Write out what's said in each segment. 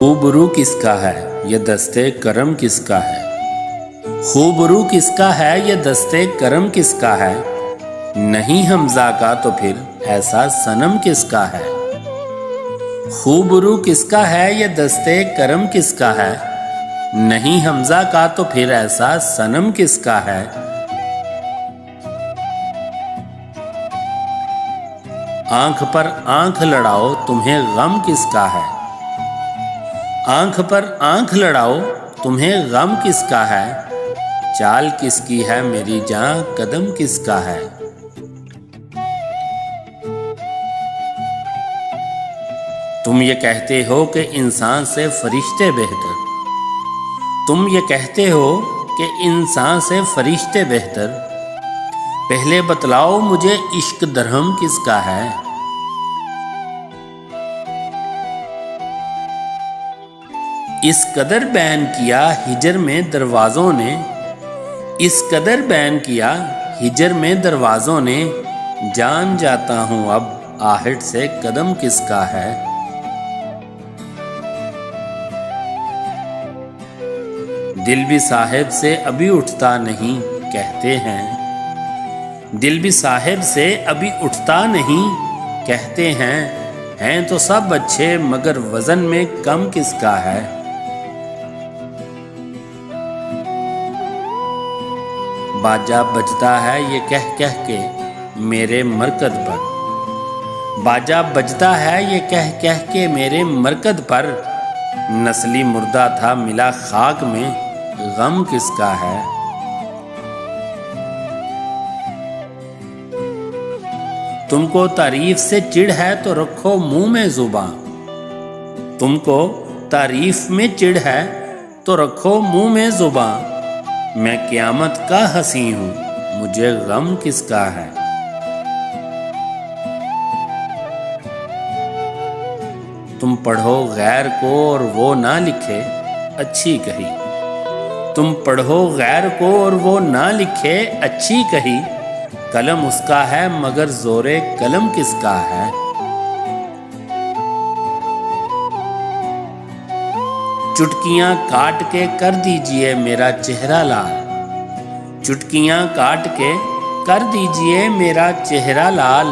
خوبرو کس کا ہے یہ دستے کرم کس کا ہے؟ خوبرو کس کا ہے یہ دستے کرم کس کا ہے؟ نہیں حمزہ کا تو پھر ایسا صنم کس کا ہے؟ خوبرو کس کا ہے یہ دستے کرم کس کا ہے؟ نہیں حمزہ کا تو پھر ایسا صنم کس کا ہے؟ آنکھ پر آنکھ لڑاؤ تمہیں غم کس کا ہے؟ آنکھ پر آنکھ لڑاؤ تمہیں غم کس کا ہے؟ چال کس کی ہے میری جاں قدم کس کا ہے؟ تم یہ کہتے ہو کہ انسان سے فرشتے بہتر، تم یہ کہتے ہو کہ انسان سے فرشتے بہتر، پہلے بتلاؤ مجھے عشق درہم کس کا ہے؟ اس قدر بین کیا ہجر میں دروازوں نے، اس قدر بین کیا ہجر میں دروازوں نے، جان جاتا ہوں اب آہٹ سے قدم کس کا ہے؟ دل بھی صاحب سے ابھی اٹھتا نہیں کہتے ہیں، دل بھی صاحب سے ابھی اٹھتا نہیں کہتے ہیں تو سب اچھے مگر وزن میں کم کس کا ہے؟ باجا بجتا ہے یہ کہہ کے میرے مرکز پر، باجا بجتا ہے یہ کہہ کے میرے مرکز پر، نسلی مردہ تھا ملا خاک میں غم کس کا ہے؟ تم کو تعریف سے چڑ ہے تو رکھو منہ میں زباں، تم کو تعریف میں چڑ ہے تو رکھو منہ میں زباں، میں قیامت کا ہنسی ہوں مجھے غم کس کا ہے؟ تم پڑھو غیر کو اور وہ نہ لکھے اچھی کہی، تم پڑھو غیر کو اور وہ نہ لکھے اچھی کہی، قلم اس کا ہے مگر زور قلم کس کا ہے؟ چٹکیاں کاٹ کے کر دیجئے میرا چہرہ لال، چٹکیاں کاٹ کے کر دیجئے میرا چہرہ لال،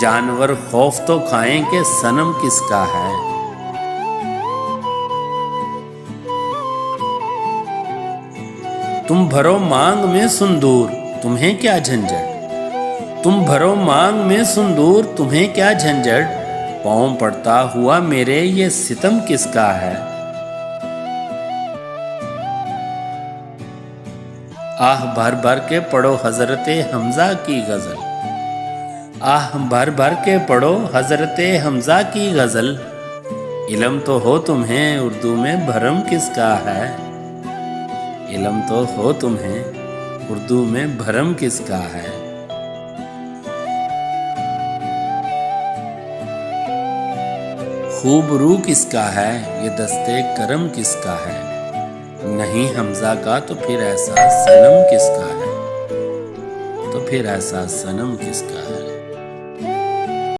جانور خوف تو کھائیں کہ صنم کس کا ہے؟ تم بھرو مانگ میں سندور تمہیں کیا جھنجھٹ، تم بھرو مانگ میں سندور تمہیں کیا جھنجھٹ، پاؤں پڑتا ہوا میرے یہ ستم کس کا ہے؟ آہ بھر بھر کے پڑھو حضرت حمزہ کی غزل، آہ بھر بھر کے پڑھو حضرت حمزہ کی غزل، علم تو ہو تمہیں اردو میں بھرم کس کا ہے؟ علم تو ہو تمہیں اردو میں بھرم کس کا ہے؟ خوبرو کس کا ہے یہ دستے کرم کس کا ہے؟ نہیں حمزہ کا تو پھر ایسا صنم کس کا ہے؟ تو پھر ایسا صنم کس کا ہے؟